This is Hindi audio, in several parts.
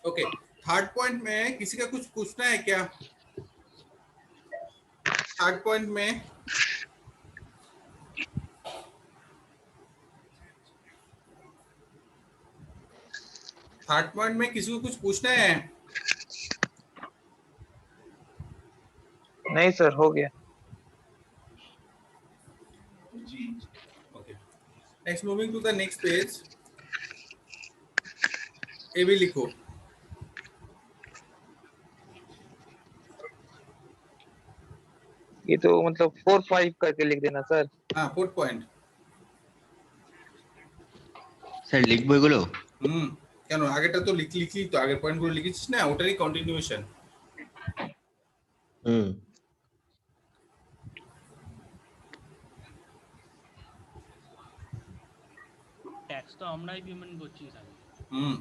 ओके, थर्ड पॉइंट में किसी का कुछ पूछना है क्या? थर्ड पॉइंट में किसी को कुछ पूछना है? नहीं सर, हो गया। Okay, next, moving to the next page. ये भी लिखो। ये तो मतलब 4-5 करके लिख देना सर। हाँ, फोर्थ पॉइंट। স্যার লিখবো এগুলো? কেন, আগেটা তো লিখলি তো, আগের পয়েন্টগুলো লিখেছিস না, ওটারই কন্টিনিউশন। হুম। ট্যাক্স তো আমরাই পেমেন্ট করছি স্যার। হুম।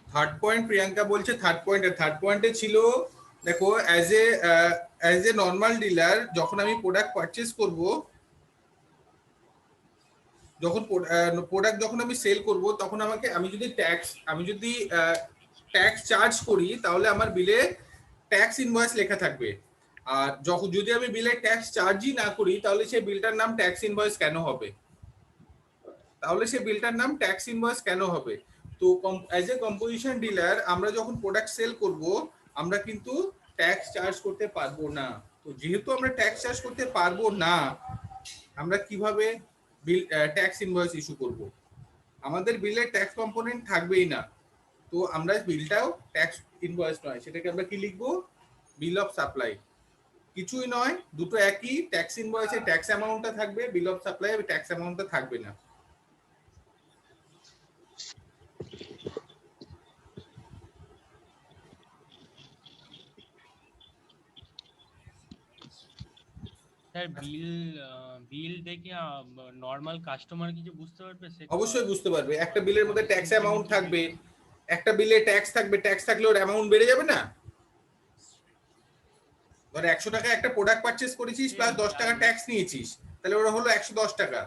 থার্ড পয়েন্ট প্রিয়াঙ্কা বলছে, থার্ড পয়েন্টে ছিল, দেখো, অ্যাজ এ নর্মাল ডিলার, যখন আমি প্রোডাক্ট পারচেজ করব, যখন আমি সেল করব, তখন আমি যদি ট্যাক্স চার্জ করি, তাহলে আমার বিলে ট্যাক্স ইনভয়েস লেখা থাকবে। আর যদি আমি বিলে ট্যাক্স চার্জই না করি, তাহলে সেই বিলটার নাম ট্যাক্স ইনভয়েস কেন হবে? তো অ্যাজ এ কম্পোজিশন ডিলার, আমরা যখন প্রোডাক্ট সেল করব, আমরা কিন্তু ট্যাক্স চার্জ করতে পারবো না। তো যেহেতু আমরা ট্যাক্স চার্জ করতে পারবো না, আমরা কিভাবে বিল ট্যাক্স ইনভয়েস ইস্যু করব? আমাদের বিলে ট্যাক্স কম্পোনেন্ট থাকবেই না। তো আমরা বিলটাও ট্যাক্স ইনভয়েস নয়, সেটাকে আমরা কি লিখবো? বিল অফ সাপ্লাই। কিছুই নয়, দুটো একই। ট্যাক্স ইনভয়েসে ট্যাক্স অ্যামাউন্টটা থাকবে, বিল অফ সাপ্লাই ট্যাক্স অ্যামাউন্টটা থাকবে না। স্যার বিল দেখে নর্মাল কাস্টমার কিছু বুঝতে পারবে? অবশ্যই বুঝতে পারবে। একটা বিলের মধ্যে ট্যাক্স অ্যামাউন্ট থাকবে, একটা বিলে ট্যাক্স থাকবে, ট্যাক্স থাকলে ওর অ্যামাউন্ট বেড়ে যাবে না? ধর 100 টাকা একটা প্রোডাক্ট পারচেজ করেছিস, প্লাস 10 টাকা ট্যাক্স নিয়েছিস, তাহলে ওর হলো 110 টাকা।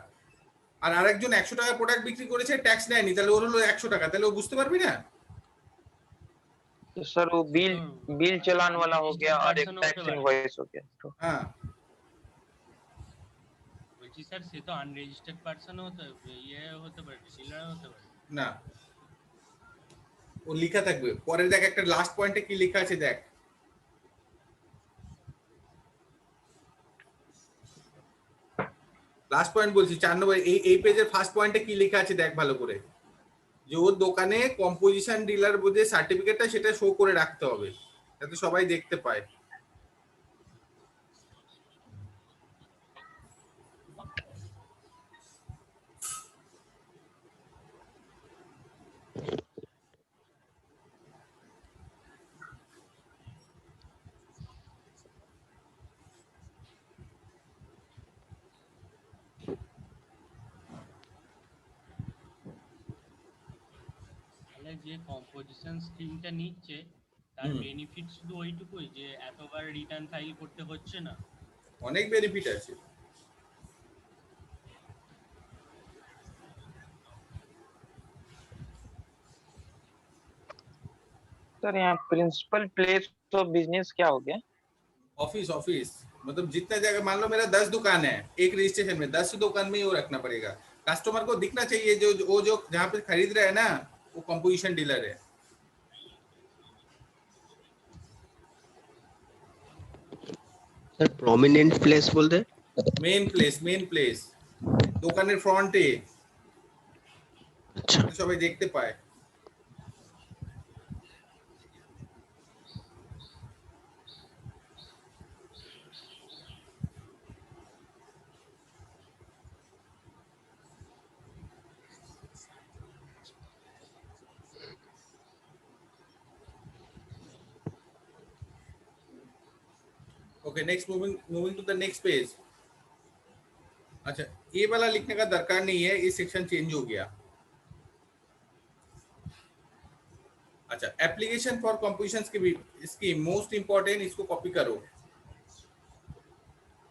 আর আরেকজন 100 টাকা প্রোডাক্ট বিক্রি করেছে, ট্যাক্স নেয়নি, তাহলে ওর হলো 100 টাকা। তাহলে ও বুঝতে পারবি না? तो सर वो बिल चालान वाला हो गया और एक टैक्स इनवॉइस हो गया। तो হ্যাঁ, বলছি স্যার, সে তো আনরেজিস্টার্ড পারসন হতে হতে পারে, ডিলার হতে পারে না, ও লেখা থাকবে। পরে দেখ, একটা লাস্ট পয়েন্টে কি লেখা আছে দেখ। লাস্ট পয়েন্ট বলছি, 4 নম্বর এই পেজের ফার্স্ট পয়েন্টে কি লেখা আছে দেখ ভালো করে। যে ওর দোকানে কম্পোজিশন ডিলার যে সার্টিফিকেটটা, সেটা শো করে রাখতে হবে, যাতে সবাই দেখতে পায়। যে কম্পোজিশন স্কিমটা নিচ্ছে তার বেনিফিট শুধু ওইটুকুই যে এতবার রিটার্ন ফাইল করতে হচ্ছে না? অনেক বেনিফিট আছে। सर यहाँ प्रिंसिपल प्लेस ऑफ बिजनेस क्या हो गया? ऑफिस ऑफिस मतलब जितना जगह, मान लो मेरा 10 दुकान है, एक रजिस्ट्रेशन में 10 दुकान में ही वो रखना पड़ेगा। कस्टमर को दिखना चाहिए जो वो जो जहाँ पे खरीद रहा है ना, वो कंपोजिशन डीलर है। सर প্রমিনেন্ট প্লেস বলতে? মেইন প্লেস দোকানের ফ্রন্টে, আচ্ছা, সবাই দেখতে পায়। Okay next, moving to the next page. अच्छा, ये वाला लिखने का दरकार नहीं है, ये सेक्शन चेंज हो गया। अच्छा, application for composition scheme most important, इसको कॉपी करो।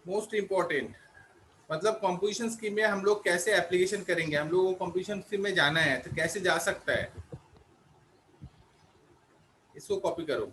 मोस्ट इंपॉर्टेंट मतलब कंपोजिशन स्कीम में हम लोग कैसे एप्लीकेशन करेंगे, हम लोग को कंपोजिशन स्कीम में जाना है तो कैसे जा सकता है, इसको कॉपी करो।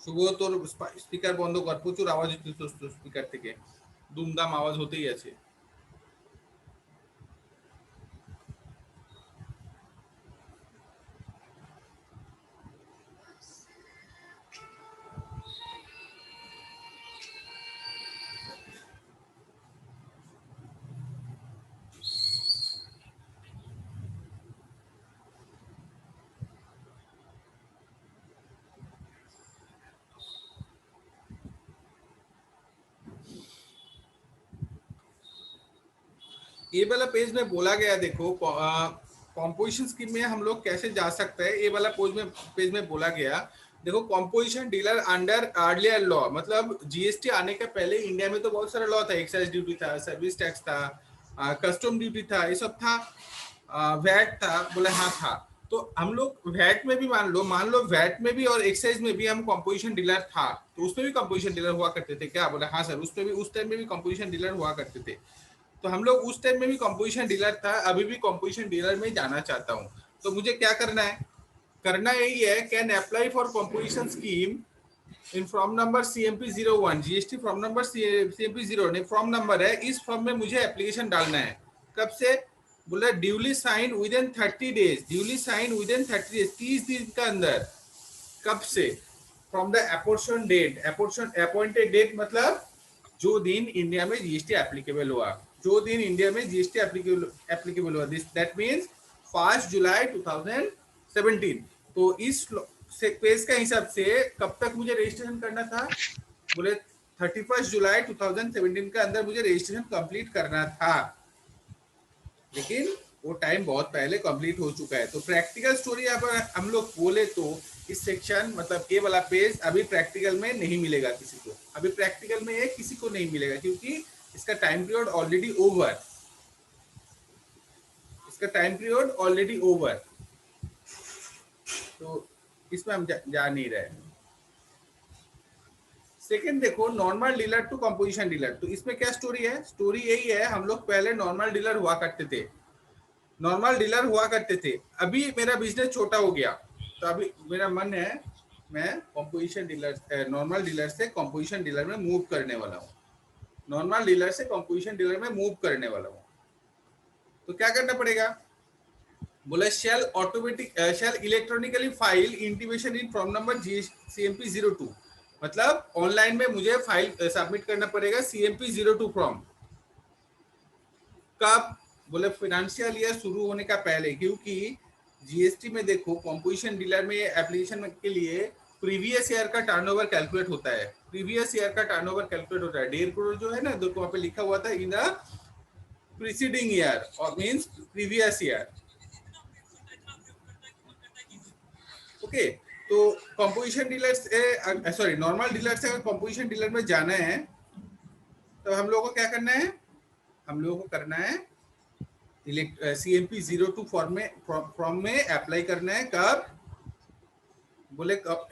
শুভ, তোর স্পিকার বন্ধ কর, প্রচুর আওয়াজ হচ্ছে তোর স্পিকার থেকে, দুমদাম আওয়াজ হতেই আছে। ये वाला पेज में बोला गया, देखो कॉम्पोजिशन स्कीम में हम लोग कैसे जा सकते हैं, ये वाला पेज में बोला गया। देखो, composition dealer under earlier law, मतलब जीएसटी आने के पहले इंडिया में तो बहुत सारा लॉ था, एक्साइज ड्यूटी था, सर्विस टैक्स था, कस्टम ड्यूटी था, ये सब था, वैट था, बोले हाँ था। तो हम लोग वैट में भी मान लो वैट में भी और एक्साइज में भी हम कॉम्पोजिशन डीलर था, तो उसमें भी कॉम्पोजिशन डीलर हुआ करते थे क्या? बोले हाँ सर, उसमें भी उस टाइम में भी कॉम्पोजिशन डीलर हुआ करते थे। तो हम लोग उस टाइम में भी कंपोजिशन डीलर था, अभी भी कंपोजिशन डीलर में जाना चाहता हूँ, तो मुझे क्या करना है? करना यही है, can apply for composition scheme in form number CMP01, GST form number CMP01 form number है, इस फॉर्म में मुझे एप्लीकेशन डालना है। कब से? बोला duly sign within 30 days, duly sign within 30 days, 30 दिन का अंदर। कब से? From the apportion date, appointed date मतलब जो दिन इंडिया में जीएसटी एप्लीकेबल हुआ, जो दिन इंडिया में जीएसटी एप्लीकेबल हुआ, दिस दैट मींस 1 जुलाई 2017। तो इस पेज का हिसाब से कब तक मुझे रजिस्ट्रेशन करना था? बोले 31 जुलाई 2017 के अंदर मुझे रजिस्ट्रेशन कंप्लीट करना था, लेकिन वो टाइम बहुत पहले कंप्लीट हो चुका है। तो प्रैक्टिकल स्टोरी अगर हम लोग बोले तो इस सेक्शन मतलब ये वाला पेज अभी प्रैक्टिकल में नहीं मिलेगा किसी को, अभी प्रैक्टिकल में ये किसी को नहीं मिलेगा, क्योंकि इसका टाइम पीरियड ऑलरेडी ओवर, इसका टाइम पीरियड ऑलरेडी ओवर। तो इसमें हम जा नहीं रहे। सेकंड देखो, normal dealer to composition dealer. तो इसमें क्या स्टोरी है? स्टोरी यही है, हम लोग पहले नॉर्मल डीलर हुआ करते थे, अभी मेरा बिजनेस छोटा हो गया, तो अभी मेरा मन है मैं कंपोजिशन डीलर, नॉर्मल डीलर से कंपोजिशन डीलर में मूव करने वाला हूँ, तो क्या करना पड़ेगा? बोला shall automatic shall electronically file intimation in form number CMP02, मतलब ऑनलाइन में मुझे फाइल सबमिट करना पड़ेगा CMP02 फॉर्म। कब? बोले फाइनेंशियल ईयर शुरू होने का पहले, क्योंकि जीएसटी में देखो कंपोजिशन डीलर में एप्लीकेशन के लिए प्रीवियस ईयर का टर्नओवर कैलकुलेट होता है, 1.5 करोड़ जो है ना, देखो वहां पे लिखा हुआ था इन द प्रीसीडिंग ईयर और मींस प्रीवियस ईयर। ओके, तो कंपोजिशन डीलर से सॉरी नॉर्मल डीलर से अगर कंपोजिशन डीलर में जाना है तो हम लोगों को क्या करना है? हम लोगों को करना है CMP02 फॉर्म में अप्लाई करना है। कब? बोले कब?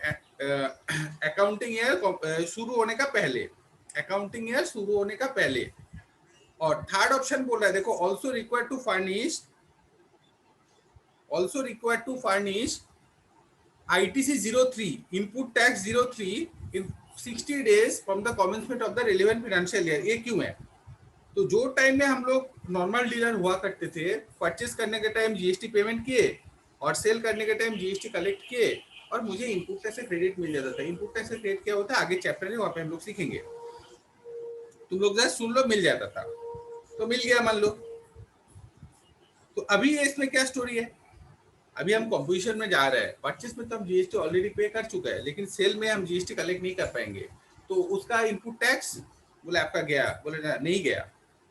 अकाउंटिंग ईयर शुरू होने का पहले, और थर्ड ऑप्शन बोल रहा है देखो, also required to furnish ITC 03 input tax 03 in 60 days from the commencement of the relevant financial year. ये क्यों है? तो जो टाइम में हम लोग नॉर्मल डीलर हुआ करते थे, परचेस करने के टाइम जीएसटी पेमेंट किए और सेल करने के टाइम जीएसटी कलेक्ट किए और मुझे इनपुट टैक्स से क्रेडिट मिल जाता था। इनपुट टैक्स से क्रेडिट क्या होता है आगे चैप्टर है, वहां पे हम लोग सीखेंगे, तुम लोग जरा सुन लो, मिल जाता था। तो मिल गया मान लो। तो अभी इसमें क्या स्टोरी है? अभी हम कंपोजिशन में जा रहे हैं, परचेस में तो हम जीएसटी ऑलरेडी पे कर चुका है, लेकिन सेल में हम जीएसटी कलेक्ट नहीं कर पाएंगे, तो उसका इनपुट टैक्स बोले आपका गया, बोले नहीं गया,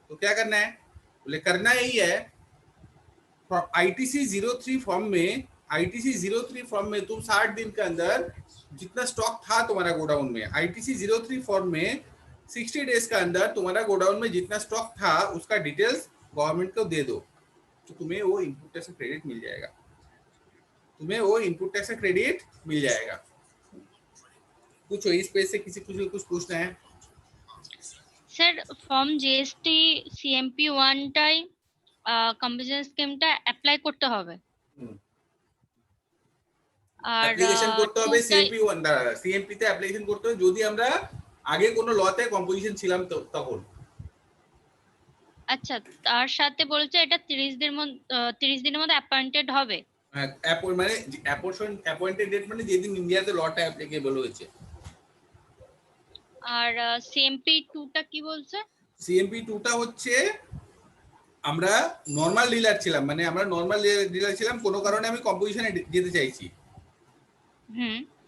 तो क्या करना है? बोले करना यही है, आईटीसी 03 फॉर्म में तुम 60 दिन के अंदर जितना स्टॉक था तुम्हारा गोडाउन में, आईटीसी 03 फॉर्म में 60 डेज का अंदर तुम्हारा गोडाउन में जितना स्टॉक था उसका डिटेल्स गवर्नमेंट को दे दो, तो तुम्हें वो इनपुट टैक्स क्रेडिट मिल जाएगा, पूछो इस पे से किसी कुछ पूछना है? স্যার ফর্ম জিএসটি সিএমপি 1টাই কম্পেনসেশন স্কিমটা অ্যাপ্লাই করতে হবে আর অ্যাপ্লিকেশন করতে হবে 2টাই সিএমপি তে অ্যাপ্লিকেশন করতে হবে যদি আমরা আগে কোনো লতে কম্পোজিশন ছিলাম তো তখন। আচ্ছা তার সাথে বলছে এটা 30 দিনের মধ্যে অ্যাপয়েন্টেড হবে মানে অ্যাপয়েন্টেড ডেট মানে যেদিন ইন্ডিয়াতে লটা অ্যাপ্লিকেবল হয়েছে। আর সিএমপি 2টা কি বলছে? সিএমপি 2টা হচ্ছে আমরা নরমাল ডিলার ছিলাম, মানে আমরা নরমাল ডিলার ছিলাম, কোনো কারণে আমি কম্পোজিশনে যেতে চাইছি,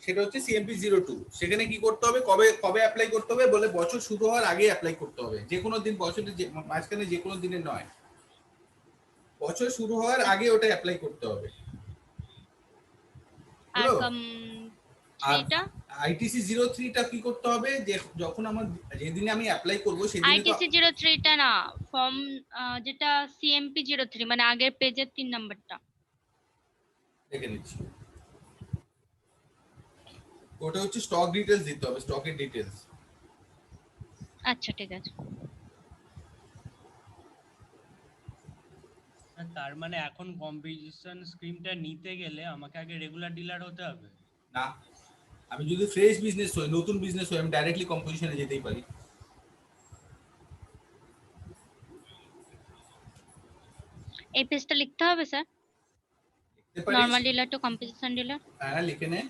সেটা হচ্ছে CMP 02। সেখানে কি করতে হবে, কবে কবে অ্যাপ্লাই করতে হবে? বলে বছর শুরু হওয়ার আগে অ্যাপ্লাই করতে হবে, যে কোনো দিন, বছরের মাঝখানে যে কোনো দিনে নয়, বছর শুরু হওয়ার আগে ওটা অ্যাপ্লাই করতে হবে। আর এটা আইটিসি 03 টা কি করতে হবে, যে যখন আমার যেদিন আমি অ্যাপ্লাই করব সেদিন আইটিসি 03টা না, ফর্ম যেটা সিএমপি 03 মানে আগের পেজের 3 নাম্বারটা দেখে নিচ্ছি, ওটা হচ্ছে স্টক ডিটেইলস দিতে হবে, স্টকের ডিটেইলস। আচ্ছা ঠিক আছে। তার মানে এখন কম্পোজিশন স্কিমটা নিতে গেলে আমাকে আগে রেগুলার ডিলার হতে হবে? না, আমি যদি ফ্রেশ বিজনেস হই, নতুন বিজনেস হই, আমি ডাইরেক্টলি কম্পোজিশনে যেতেই পারি। এই পেজটা লিখতে হবে sir? Normal dealer to composition dealer? হ্যাঁ লিখে নে।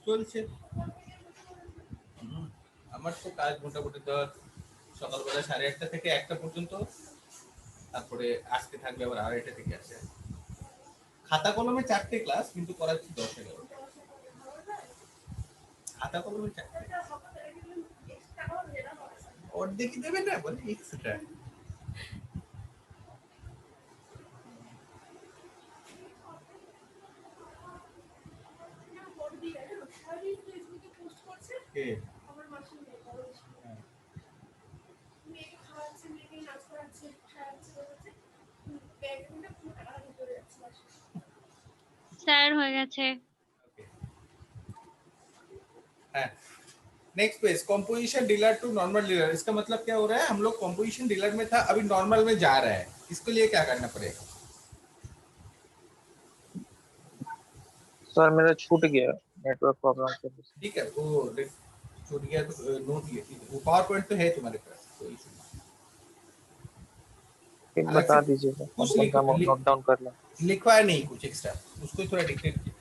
চলছে। আমার তো কাজ মোটামুটি ধর সকালবেলা 8:30 থেকে 1টা পর্যন্ত, তারপরে আজকে থাকবে আবার 2:30 থেকে আসে। খাতা কলমে 4টে ক্লাস, কিন্তু করাচ্ছি 10-11টা। খাতা কলমে 4টে, অর্ধেকই দেবে না বলে এক্সট্রা। কে? হ্যাঁ। স্যার হয়ে গেছে। Okay. हाँ, next page, composition dealer to normal dealer. इसका मतलब क्या हो रहा है, हम लोग कंपोजिशन डीलर में था, अभी नॉर्मल में जा रहा है। इसके लिए क्या करना पड़ेगा? सर मेरा छूट गया नेटवर्क प्रॉब्लम की वजह से। ठीक है, वो छूट गया तो नोट लिया, ठीक है। वो पावर पॉइंट तो है तुम्हारे पास, कोई इशू नहीं। फिर अलग बता से दीजिएगा कुछ कौन सा नोट डाउन कर लें। लिखवाया नहीं कुछ एक्स्ट्रा, उसको थोड़ा डिक्टेट किया।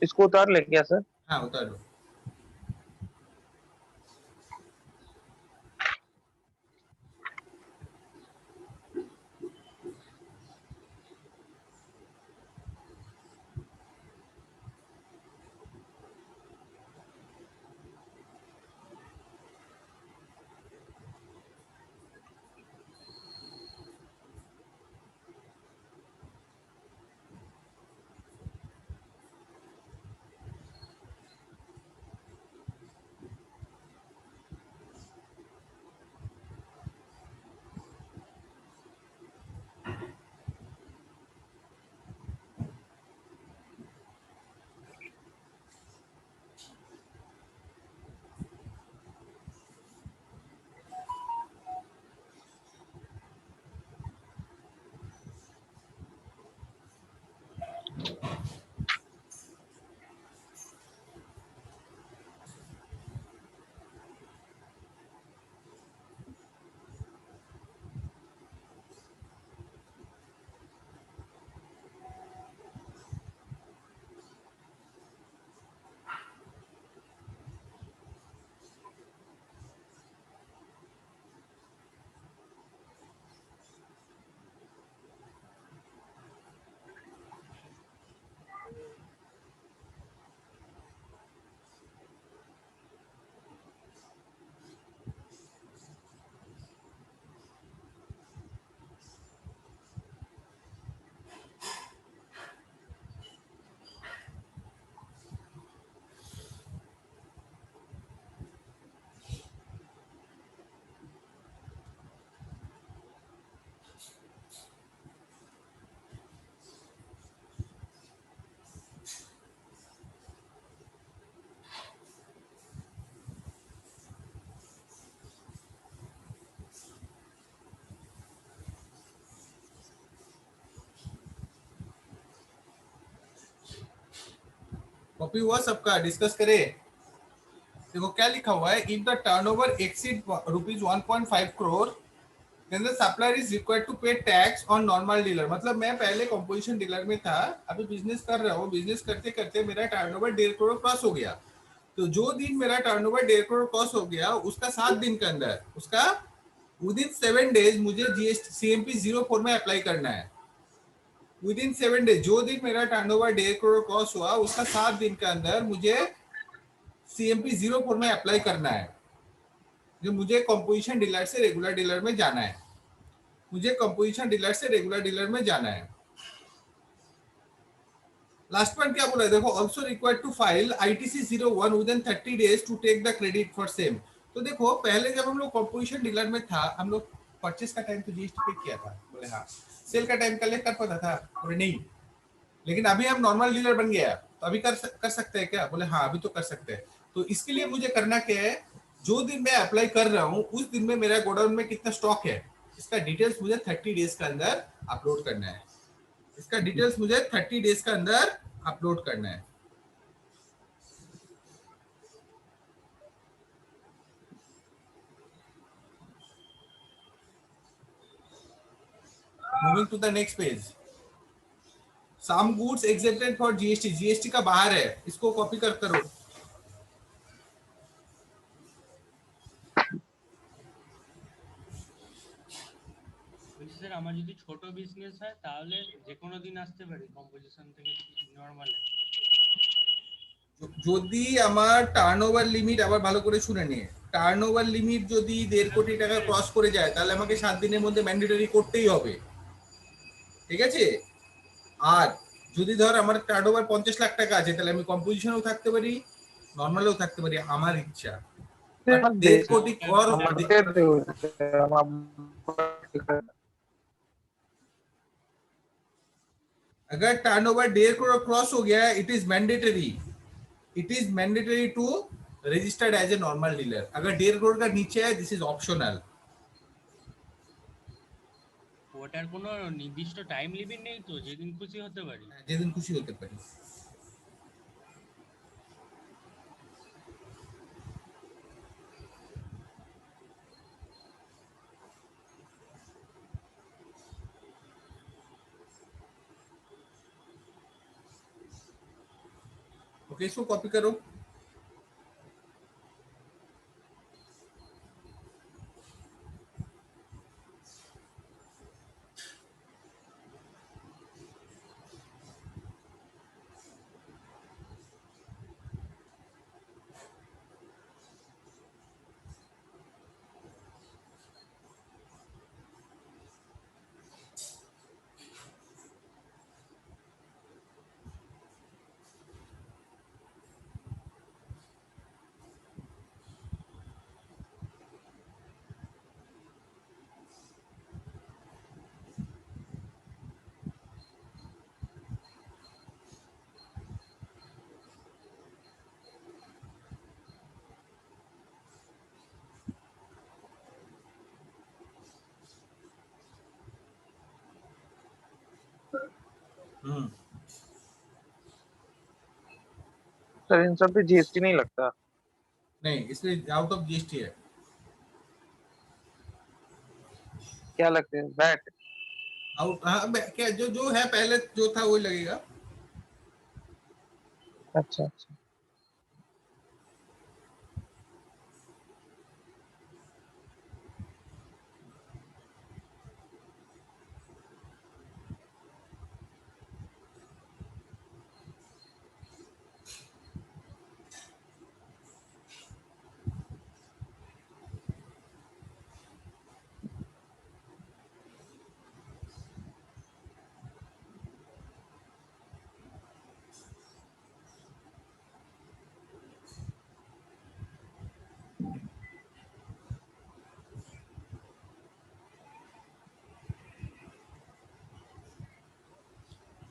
इसको उतार ले क्या सर? हाँ, उतार लो। कॉपी हुआ सबका? डिस्कस करें। देखो क्या लिखा हुआ है, if the turnover exceed ₹1.5 crore, then the supplier is required to pay tax on normal dealer। मतलब मैं पहले कंपोजिशन डीलर में था, अभी बिजनेस कर रहा हूँ, बिजनेस करते करते मेरा टर्नओवर 1.5 करोड़ क्रॉस हो गया। तो जो दिन मेरा टर्नओवर 1.5 करोड़ क्रॉस हो गया, उसका 7 दिन के अंदर, उसका विदिन 7 डेज मुझे जीएसटी CMP 04 में अप्लाई करना है। विदिन 7 डेज, जो दिन मेरा टर्नओवर 1.5 करोड़ क्रॉस हुआ, उसका 7 दिन के अंदर मुझे CMP 04 में अप्लाई करना है। जो मुझे कंपोजिशन डीलर से रेगुलर डीलर में जाना है, मुझे कंपोजिशन डीलर से रेगुलर डीलर में जाना है। लास्ट पॉइंट क्या बोला है, देखो also required to file ITC 01 within 30 days to take the credit for same. तो देखो पहले जब हम लोग कंपोजिशन डीलर में था, हम लोग परचेस का टाइम तो जीएसटी पे किया था, बोले हाँ। सेल का टाइम कलेक्ट कर पाता था, बोले नहीं। लेकिन अभी हम नॉर्मल डीलर बन गया, तो अभी कर सकते हैं क्या, बोले हाँ अभी तो कर सकते हैं। तो इसके लिए मुझे करना क्या है, जो दिन मैं अप्लाई कर रहा हूँ उस दिन में मेरा गोडाउन में कितना स्टॉक है, इसका डिटेल्स मुझे 30 डेज के अंदर अपलोड करना है। इसका डिटेल्स मुझे 30 डेज के अंदर अपलोड करना है। Moving to the next page. Some goods exempted for GST, GST का बाहर है, इसको कॉपी कर करो। বলছি স্যার আমার যদি ছোট বিজনেস হয় তাহলে যে কোনো দিন আসতে পারি কম্পোজিশন থেকে নরমাল? যদি আমার টার্নওভার লিমিট, আবার ভালো করে শুনে নিয়ে, টার্নওভার লিমিট যদি 1.5 কোটি টাকা ক্রস করে যায় তাহলে আমাকে 7 দিনের মধ্যে ম্যান্ডেটরি করতেই হবে, ঠিক আছে? আর যদি ধর আমার টার্নওভার 50 লাখ টাকা আছে তাহলে আমি কম্পোজিশনেও থাকতে পারি, নরমালেও থাকতে পারি, আমার ইচ্ছা। 1.5 কোটি और अगर टर्नओवर 1.5 करोड़ क्रॉस हो गया, it is mandatory to registered as a normal dealer. अगर 1.5 करोड़ का नीचे है, दिस इज ऑप्शनल। ওটার কোনো নির্দিষ্ট টাইম লিমিট নেই তো, যেদিন খুশি হতে পারি? যেদিন খুশি হতে পারি। ओके, इसको कॉपी करो। सर इन सब पे जीएसटी नहीं लगता? नहीं, इसमें आउट ऑफ जीएसटी है। क्या लगते हैं? वैट? आउट, हाँ, क्या जो जो है पहले जो था वही लगेगा। अच्छा अच्छा।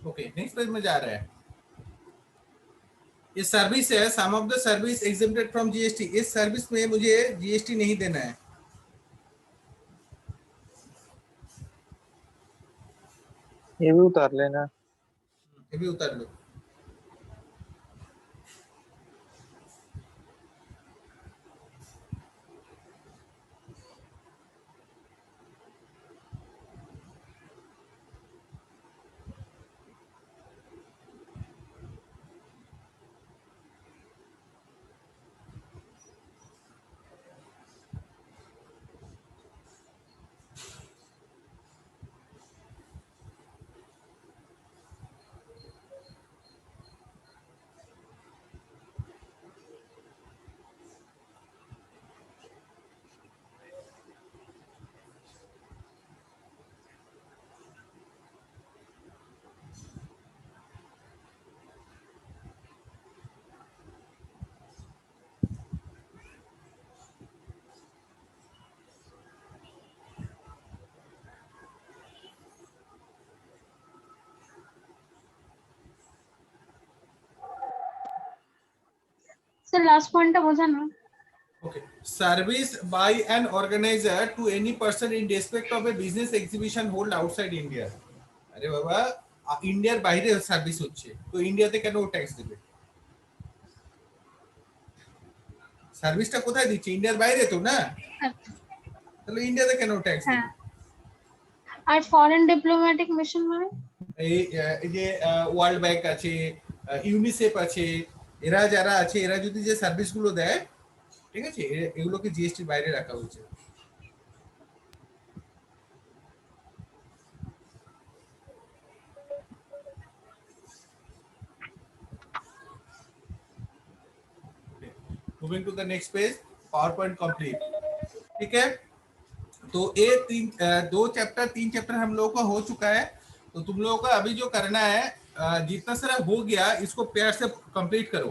ओके, नेक्स्ट पेज में जा रहा है। ये सर्विस है, some of the service exempted from GST. इस सर्विस में मुझे जीएसटी नहीं देना है। ये भी उतार लेना। ये भी उतार लो। স্যার লাস্ট পয়েন্টটা বোঝানো। Okay. Service by an organizer to any person in respect of a business exhibition held outside India. अरे बाबा, इंडियार বাইরে সার্ভিস হচ্ছে তো ইন্ডিয়াতে কেন ট্যাক্স দেবে? সার্ভিসটা কোথায় দিচ্ছে? ইন্ডিয়ার বাইরে তো না, তাহলে ইন্ডিয়াতে কেন ট্যাক্স দেবে? আর ফরেন ডিপ্লোম্যাটিক মিশন মানে? এই যে ওয়ার্ল্ড ব্যাংক আছে, ইউনিসেফ আছে, এরা যারা আছে এরা যদি যে সার্ভিস গুলো দেয়, ঠিক আছে, এগুলোকে জিএসটির বাইরে রাখা হয়েছে। Moving to the next page, PowerPoint complete. ठीक है, तो ये तीन चैप्टर हम लोगों का हो चुका है। तो तुम लोगों का अभी जो करना है, जितना सारा हो गया इसको प्यार से कंप्लीट करो,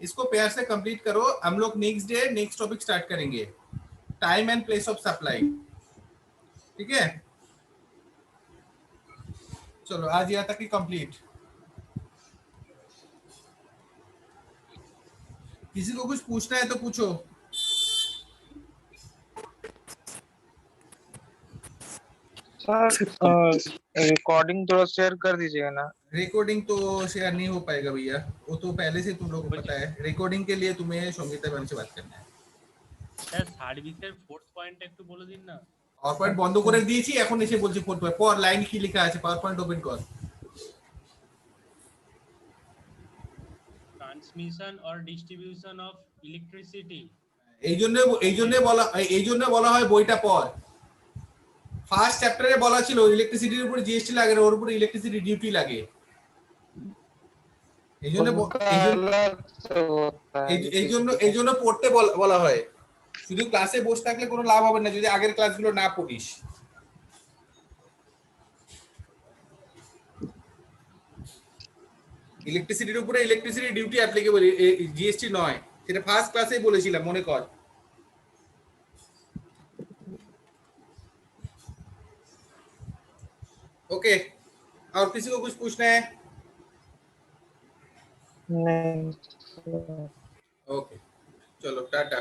इसको प्यार से कंप्लीट करो। हम लोग next day next topic start करेंगे, time and place of supply. ठीक है, चलो आज यहाँ तक ही कंप्लीट। किसी को कुछ पूछना है तो पूछो। सर रिकॉर्डिंग थोड़ा शेयर कर दीजिएगा ना। रिकॉर्डिंग तो शेयर नहीं हो पाएगा भैया, वो तो पहले से तुम लोगों को पता है। रिकॉर्डिंग के लिए तुम्हें संगीता मैम से बात करना है। স্যার সার্ভিসের ফোর্থ পয়েন্ট একটু বলে দিন না। পাওয়ার পয়েন্ট বন্ধ করে দিয়েছি, এখন এসে বলছি ফোর্থ পয়েন্ট পর লাইন কি লেখা আছে, পাওয়ার পয়েন্ট ওপেন কর। Transmission or distribution of electricity. এই জন্য বলা হয় বইটা পর। ফার্স্ট চ্যাপ্টারে বলা ছিল ইলেকট্রিসিটির উপর জিএসটি লাগে না, ওর উপর ইলেকট্রিসিটি ডিউটি লাগে। এই জন্য পড়তে বলা হয়। শুধু ক্লাসে বসে থাকলে কোনো লাভ হবে না যদি আগের ক্লাসগুলো না পড়িস। ইলেকট্রিসিটির উপরে ইলেকট্রিসিটি ডিউটি অ্যাপ্লিকেবল, জিএসটি নয়, সেটা ফার্স্ট ক্লাসেই বলেছিলাম, মনে কর। ओके, और किसी को कुछ पूछना है? नहीं। ओके, चलो टाटा।